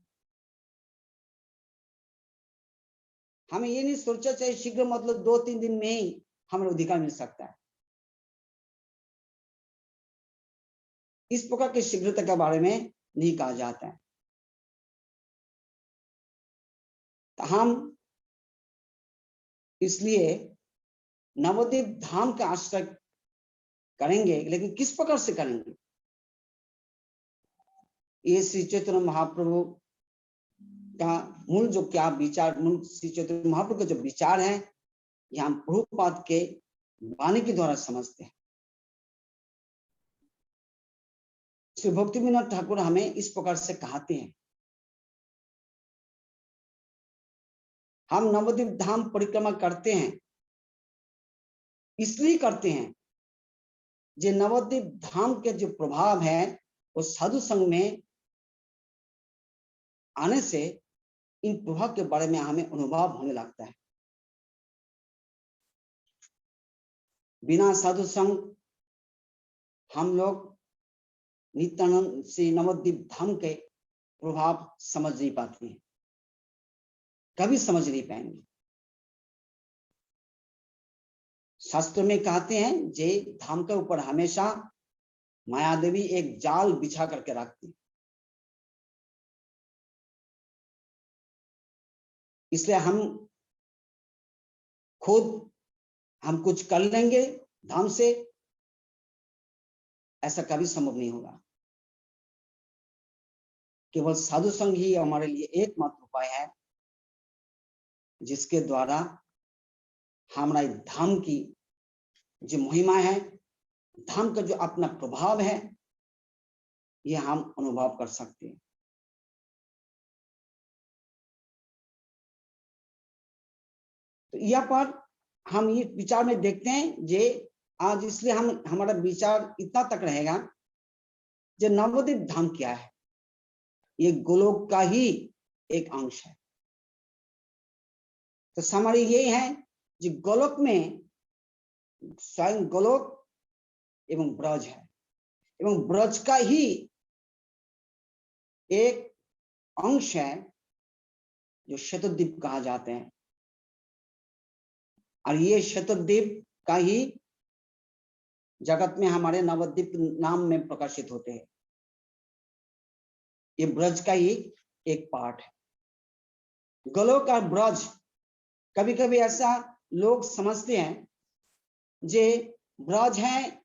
हमें ये नहीं सोचा चाहिए शीघ्र मतलब 2-3 दिन में ही हमें अधिकार मिल सकता है। इस प्रकार की शीघ्रता के बारे में नहीं कहा जाता है। तो हम इसलिए नवद्वीप धाम का आश्रय करेंगे, लेकिन किस प्रकार से करेंगे? ये श्री चैतन्य महाप्रभु का मूल जो क्या विचार, मूल श्री चैतन्य महाप्रभु का जो विचार है, ये हम प्रभुपाद के वाणी के द्वारा समझते हैं। श्री भक्ति विनोद ठाकुर हमें इस प्रकार से कहते हैं, हम नवद्वीप धाम परिक्रमा करते हैं, इसलिए करते हैं जो नवद्वीप धाम के जो प्रभाव है वो साधु संघ में आने से इन प्रभाव के बारे में हमें अनुभव होने लगता है। बिना साधु संघ हम लोग नित्यानंद से नवद्वीप धाम के प्रभाव समझ नहीं पाते हैं, कभी समझ नहीं पाएंगे। शास्त्र में कहते हैं जे धाम के ऊपर हमेशा माया देवी एक जाल बिछा करके रखती है, इसलिए हम खुद हम कुछ कर लेंगे धाम से, ऐसा कभी संभव नहीं होगा। केवल साधु संघ ही हमारे लिए एकमात्र उपाय है जिसके द्वारा हमारा धाम की जो महिमा है, धाम का जो अपना प्रभाव है, ये हम अनुभव कर सकते हैं। तो यहाँ पर हम ये विचार में देखते हैं जे आज, इसलिए हम हमारा विचार इतना तक रहेगा जो नवद्वीप धाम क्या है, ये गोलोक का ही एक अंश है। तो हमारी ये है जो गोलोक में स्वयं गोलोक एवं ब्रज है, एवं ब्रज का ही एक अंश है जो शतद्वीप कहा जाते हैं। और ये शतद्वीप का ही जगत में हमारे नवद्वीप नाम में प्रकाशित होते हैं। ये ब्रज का ही एक पार्ट है। गोलोक और ब्रज कभी कभी ऐसा लोग समझते हैं जे ब्रज है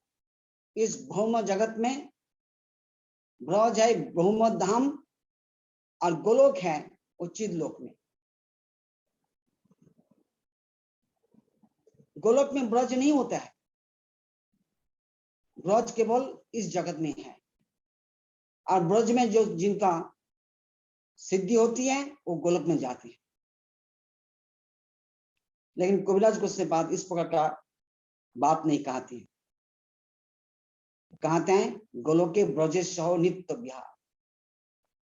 इस भौम जगत में, ब्रज है भौम धाम, और गोलोक है उचित लोक में। गोलोक में ब्रज नहीं होता है, ब्रज केवल इस जगत में है। और ब्रज में जो जिनका सिद्धि होती है वो गोलोक में जाते हैं। लेकिन कविराज को से बात इस प्रकार का बात नहीं कहती है। कहते हैं गोलोके ब्रजेश हो नित्य विहार,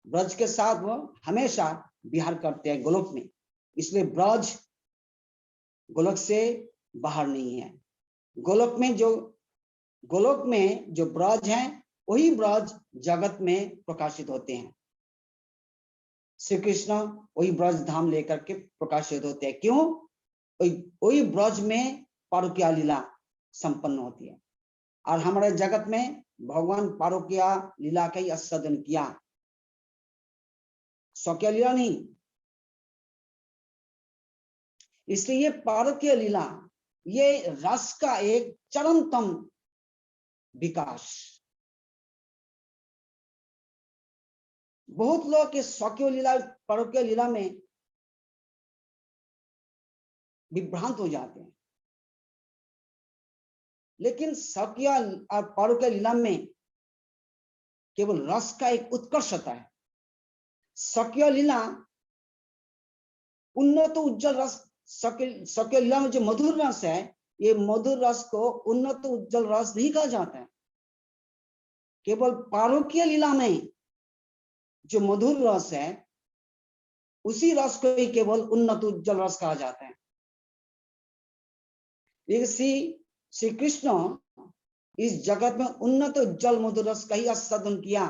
ब्रज के साथ वो हमेशा विहार करते हैं गोलोक में। इसलिए ब्रज गोलोक से बाहर नहीं है। गोलोक में जो ब्रज है वही ब्रज जगत में प्रकाशित होते हैं। श्री कृष्ण वही ब्रज धाम लेकर के प्रकाशित होते हैं। क्यों? वही ब्रज में पारुकिया लीला संपन्न होती है। और हमारे जगत में भगवान पारुकिया लीला का ही आस्वादन किया, स्वकीय लीला नहीं। इसलिए पारुकिया लीला ये रस का एक चरमतम विकास। बहुत लोग के स्वकीय लीला पारुकिया लीला में विभ्रांत हो जाते हैं। लेकिन स्वकीय और पारुकिया लीला में केवल रस का एक उत्कर्षता है। स्वकीय लीला उन्नत उज्जवल रस, स्वकीय लीला में जो मधुर रस है, ये मधुर रस को उन्नत उज्जवल रस नहीं कहा जाता है। केवल पारुकिया लीला में जो मधुर रस है उसी रस को ही केवल उन्नत उज्जवल रस कहा जाता है। श्री कृष्ण इस जगत में उन्नत उज्जवल मधुर रस का ही आस्वादन किया,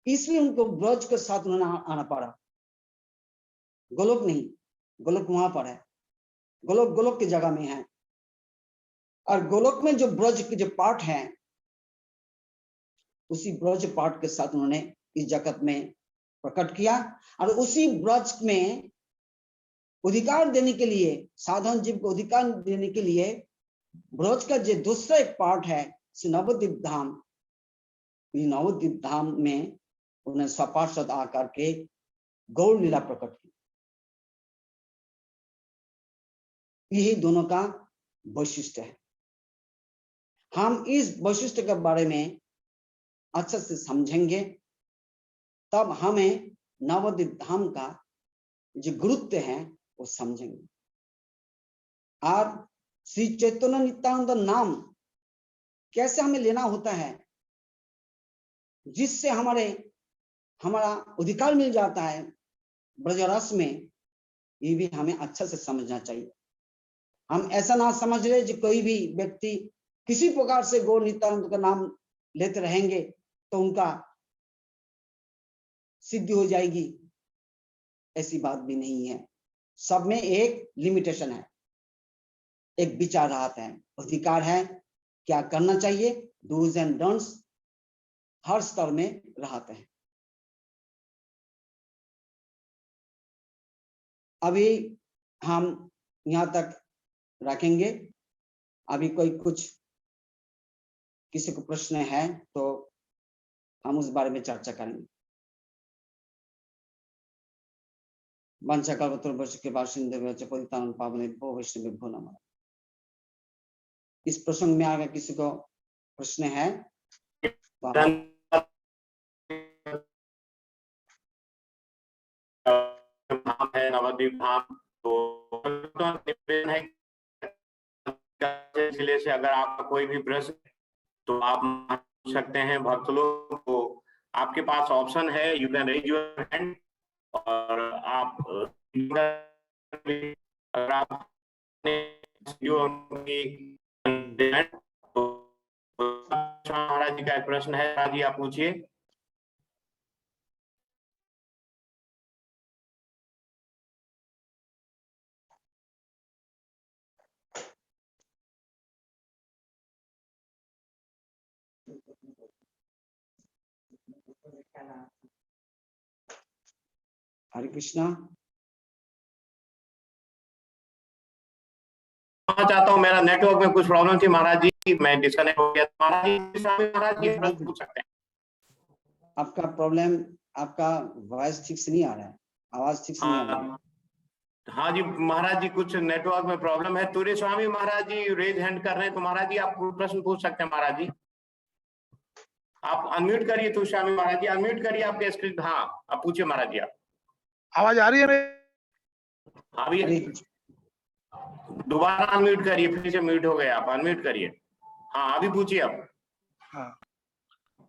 इसलिए उनको ब्रज के साथ उन्होंने आना पड़ा। गोलोक नहीं, गोलोक वहां पर है, गोलोक की जगह में है। और गोलोक में जो ब्रज के जो पार्ट है उसी ब्रज पार्ट के साथ उन्होंने इस जगत में प्रकट किया। और उसी ब्रज में अधिकार देने के लिए, साधारण जीव को अधिकार देने के लिए ब्रज का जो दूसरा एक पार्ट है नवद्वीप धाम, नवद्वीप धाम में उन्हें स्वपार्षद आकर के गौर लीला प्रकट की। यही दोनों का वैशिष्ट है। हम इस वैशिष्ट के बारे में अच्छे से समझेंगे, तब हमें नवद्वीप धाम का जो गुरुत्व है वो समझेंगे। और श्री चैतन्य नित्यानंद नाम कैसे हमें लेना होता है, जिससे हमारा अधिकार मिल जाता है ब्रजरस में, ये भी हमें अच्छा से समझना चाहिए। हम ऐसा ना समझ रहे जो कोई भी व्यक्ति किसी प्रकार से गौर नित्यानंद का नाम लेते रहेंगे तो उनका सिद्धि हो जाएगी, ऐसी बात भी नहीं है। सब में एक लिमिटेशन है, एक विचार रहता है, अधिकार है, क्या करना चाहिए, डूज एंड डोंट्स हर स्तर में रहते हैं। अभी हम यहाँ तक रखेंगे। अभी कोई कुछ किसी को प्रश्न है तो हम उस बारे में चर्चा करेंगे। वंशकल्पतरुभ्यश्च कृपासिन्धुभ्यश्च पतितानां पावनेभ्यो वैष्णवेभ्यो नमः। इस प्रसंग में अगर किसी को प्रश्न है धाम है, नवद्वीप धाम, तो निवेदन है सिलसिले से अगर आपका कोई भी प्रश्न तो आप सकते हैं भक्त लोग, तो आपके पास ऑप्शन है, you can raise your hand और आप अगर आप महाराज जी का एक प्रश्न है, महाराज जी आप पूछिए। हरे कृष्णा। चाहता हूँ, मेरा नेटवर्क में कुछ प्रॉब्लम थी महाराज जी, मैं डिस्कनेक्ट हो गया। महाराज जी प्रश्न पूछ सकते हैं। आपका प्रॉब्लम, आपका वॉइस ठीक से नहीं आ रहा है, आवाज ठीक से नहीं आ रही है। हाँ जी महाराज जी, कुछ नेटवर्क में प्रॉब्लम है। तुरे स्वामी महाराज जी रेज हैंड कर रहे हैं, तो महाराज जी आप प्रश्न पूछ सकते हैं। महाराज जी आप अनम्यूट करिए, तुरे स्वामी महाराज जी अनम्यूट करिए आपके स्क्रीन। हाँ आप पूछिए महाराज जी। आप आवाज आ रही है मेरी? हाँ भैया, दोबारा अनम्यूट करिए, फिर से म्यूट हो गया, आप अनम्यूट करिए। हाँ अभी पूछिए आप। हाँ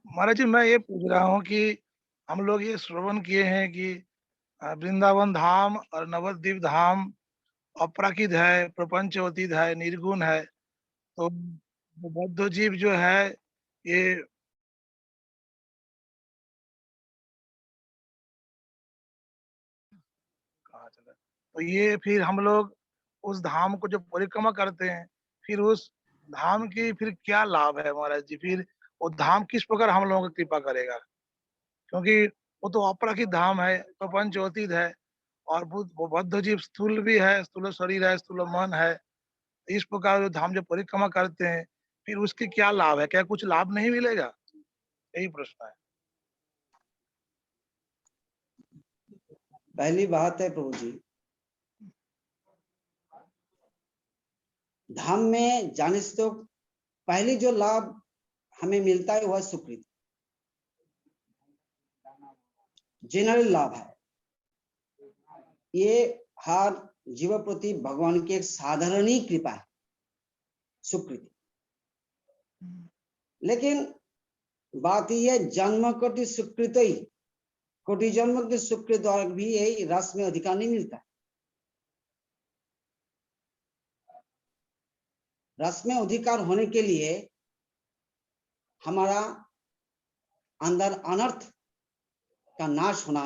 महाराज जी, मैं ये पूछ रहा हूँ कि हम लोग ये श्रवण किए हैं कि वृंदावन धाम और नवद्वीप धाम अपराकित है, प्रपंचवतीत है, निर्गुण है। तो बौद्ध जीव जो है ये कहाँ चला, तो ये फिर हम लोग उस धाम को जो परिक्रमा करते हैं, फिर उस धाम की फिर क्या लाभ है महाराज जी? फिर वो धाम किस प्रकार हम लोगों की कृपा करेगा? क्योंकि वो तो अपराकित धाम है, प्रपंचवतीत है, और वो बौद्ध जीव स्थूल भी है, स्थूल शरीर है, स्थूल मन है। इस प्रकार जो धाम जो परिक्रमा करते हैं, फिर उसके क्या लाभ है? क्या कुछ लाभ नहीं मिलेगा? यही प्रश्न है। पहली बात है प्रभु जी, धाम में जाने से तो पहली जो लाभ हमें मिलता है वह सुकृति, जनरल लाभ है। ये हर जीव प्रति भगवान की एक साधारण ही कृपा है, सुकृति। लेकिन बात यह जन्म कोटि सुकृत ही, कोटि जन्म के सुकृत द्वारा भी यही रस में अधिकार नहीं मिलता। रस में अधिकार होने के लिए हमारा अंदर अनर्थ का नाश होना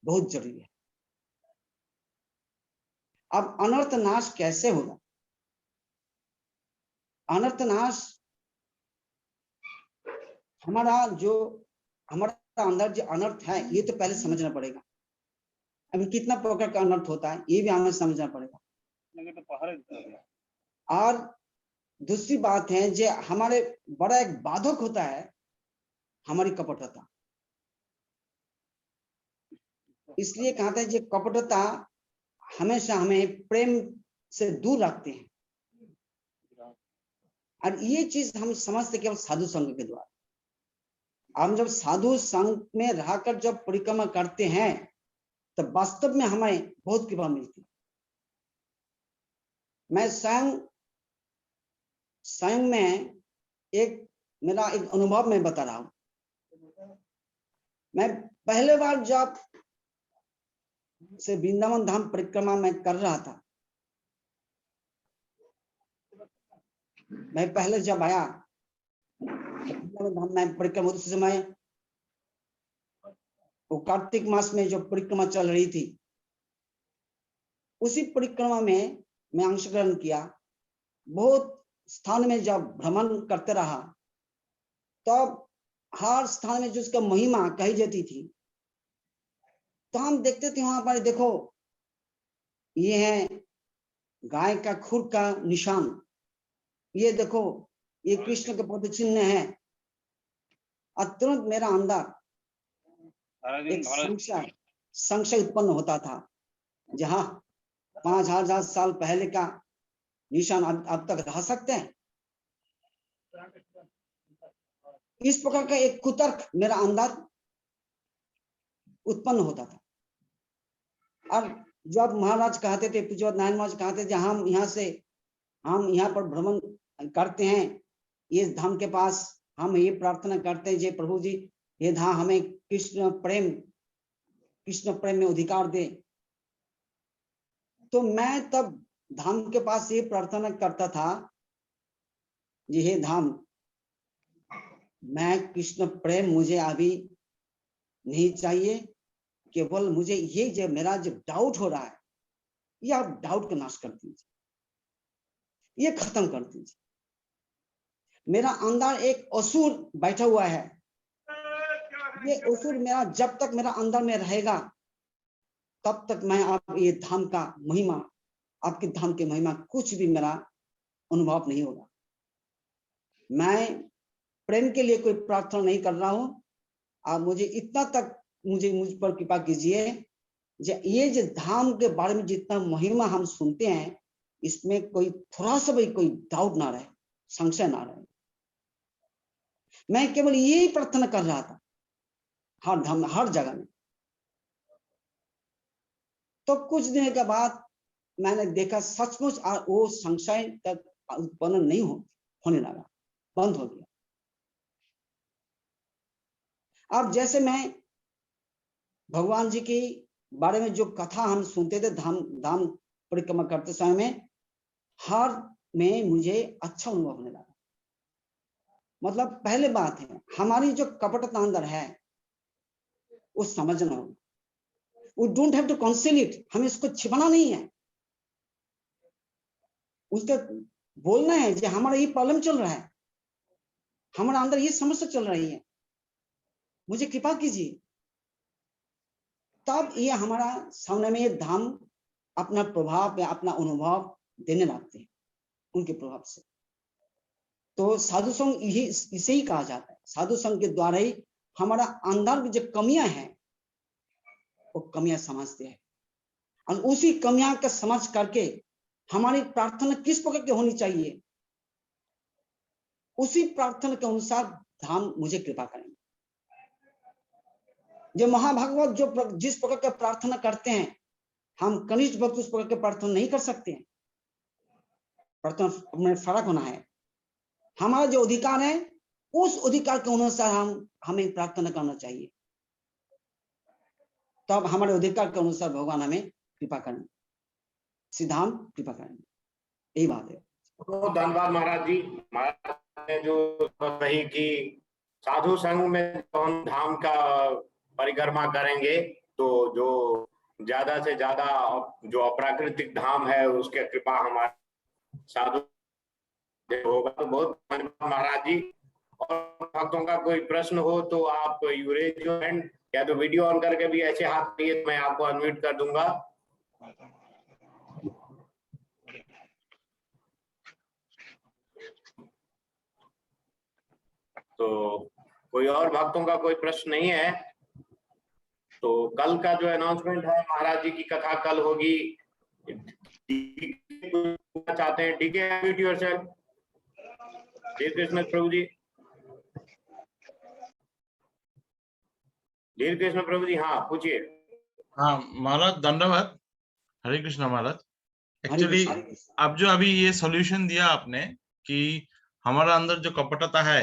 बहुत जरूरी है। अब अनर्थ नाश कैसे होगा? अनर्थ नाश हमारा अंदर जो अनर्थ है, ये तो पहले समझना पड़ेगा। अभी कितना प्रकार का अनर्थ होता है ये भी हमें समझना पड़ेगा। और दूसरी बात है जो हमारे बड़ा एक बाधक होता है, हमारी कपटता। इसलिए कहते हैं जो कपटता हमेशा हमें प्रेम से दूर रखते हैं, और ये चीज हम समझते केवल साधु संघ के द्वारा। हम जब साधु संघ में रहकर जब परिक्रमा करते हैं, तब वास्तव में हमें बहुत कृपा मिलती है। मैं स्वयं में मेरा एक अनुभव मैं बता रहा हूं। मैं पहले बार जब से वृंदावन धाम परिक्रमा में कर रहा था, मैं पहले जब आया वृंदावन धाम में परिक्रमा, उस समय वो कार्तिक मास में जो परिक्रमा चल रही थी, उसी परिक्रमा में मैं अंशग्रहण किया। बहुत स्थान में जब भ्रमण करते रहा, तब हर स्थान में जो उसका महिमा कही जाती थी, तो हम देखते थे वहां पर, देखो ये है गाय का खुर का निशान, ये देखो ये कृष्ण का पद चिन्ह है। और तुरंत मेरा अंदर एक संशय उत्पन्न होता था, जहां 5000 साल पहले का निशान अब तक रह सकते हैं। इस प्रकार का एक कुतर्क मेरा अंदर उत्पन्न होता था। और जब महाराज कहते थे, पूज्यपाद नारायण महाराज कहते थे, हम यहाँ पर भ्रमण करते हैं, ये धाम के पास हम ये प्रार्थना करते हैं, जे प्रभु जी ये धाम हमें कृष्ण प्रेम में अधिकार दे। तो मैं तब धाम के पास ये प्रार्थना करता था, जी हे धाम, मैं कृष्ण प्रेम मुझे अभी नहीं चाहिए, केवल मुझे ये जो मेरा जो डाउट हो रहा है, ये आप डाउट को नाश कर दीजिए, ये खत्म कर दीजिए। मेरा अंदर एक असुर बैठा हुआ है, ये असुर मेरा जब तक मेरा अंदर में रहेगा तब तक मैं आप ये धाम का महिमा, आपके धाम की महिमा कुछ भी मेरा अनुभव नहीं होगा। मैं प्रेम के लिए कोई प्रार्थना नहीं कर रहा हूं। आप मुझे इतना तक मुझ पर कृपा कीजिए, ये जो धाम के बारे में जितना महिमा हम सुनते हैं, इसमें कोई थोड़ा सा भी कोई डाउट ना रहे, संशय ना रहे। मैं केवल यही प्रार्थना कर रहा था हर धाम, हर जगह में। तो कुछ दिन के बाद मैंने देखा सचमुच वो संशय तक उत्पन्न नहीं होने लगा, बंद हो गया। अब जैसे मैं भगवान जी के बारे में जो कथा हम सुनते थे धाम परिक्रमा करते समय में, हर में मुझे अच्छा अनुभव होने लगा। मतलब पहले बात है, हमारी जो कपटता अंदर है वो समझना होगा। We don't have to conceal it, हमें इसको छिपाना नहीं है, उसका बोलना है कि हमारा ये प्रॉब्लम चल रहा है, हमारे अंदर ये समस्या चल रही है, मुझे कृपा कीजिए। तब ये हमारा सामने में ये धाम अपना प्रभाव या अपना अनुभव देने लगते हैं उनके प्रभाव से। तो साधु संघ इसे ही कहा जाता है। साधु संघ के द्वारा ही हमारा अंदर की जो कमियां हैं वो कमियां समझते हैं, और उसी कमियां का समझ करके हमारी प्रार्थना किस प्रकार की होनी चाहिए, उसी प्रार्थना के अनुसार धाम मुझे कृपा करेंगे। जो महाभागवत जो जिस प्रकार का प्रार्थना करते हैं, हम कनिष्ठ भक्त उस प्रकार के प्रार्थना नहीं कर सकते हैं। प्रार्थना में फर्क होना है। हमारा जो अधिकार है उस अधिकार के अनुसार हमें प्रार्थना करना चाहिए, तब हमारे अधिकार के अनुसार भगवान हमें कृपा करेंगे, सिद्धांत कृपा करेंगे। यही बात है। तो धन्यवाद महाराज जी। महाराज ने जो कही कि साधु संघ में हम धाम का परिक्रमा करेंगे तो जो ज्यादा से ज्यादा जो अप्राकृतिक धाम है उसके कृपा हमारे साधु होगा। तो बहुत धन्यवाद महाराज जी। और भक्तों का कोई प्रश्न हो तो आप यू रेज योर हैंड, या तो वीडियो ऑन करके भी ऐसे हाथ दिए तो मैं आपको अनम्यूट कर दूंगा। तो कोई और भक्तों का कोई प्रश्न नहीं है तो कल का जो अनाउंसमेंट है, महाराज जी की कथा कल होगी। चाहते हैं ठीक है, म्यूट योरसेल्फ। जय कृष्ण प्रभु जी, जय कृष्ण प्रभु जी। हाँ पूछिए। हाँ महाराज धन्यवाद। हरे कृष्ण महाराज। एक्चुअली अब जो अभी ये सॉल्यूशन दिया आपने कि हमारा अंदर जो कपटता है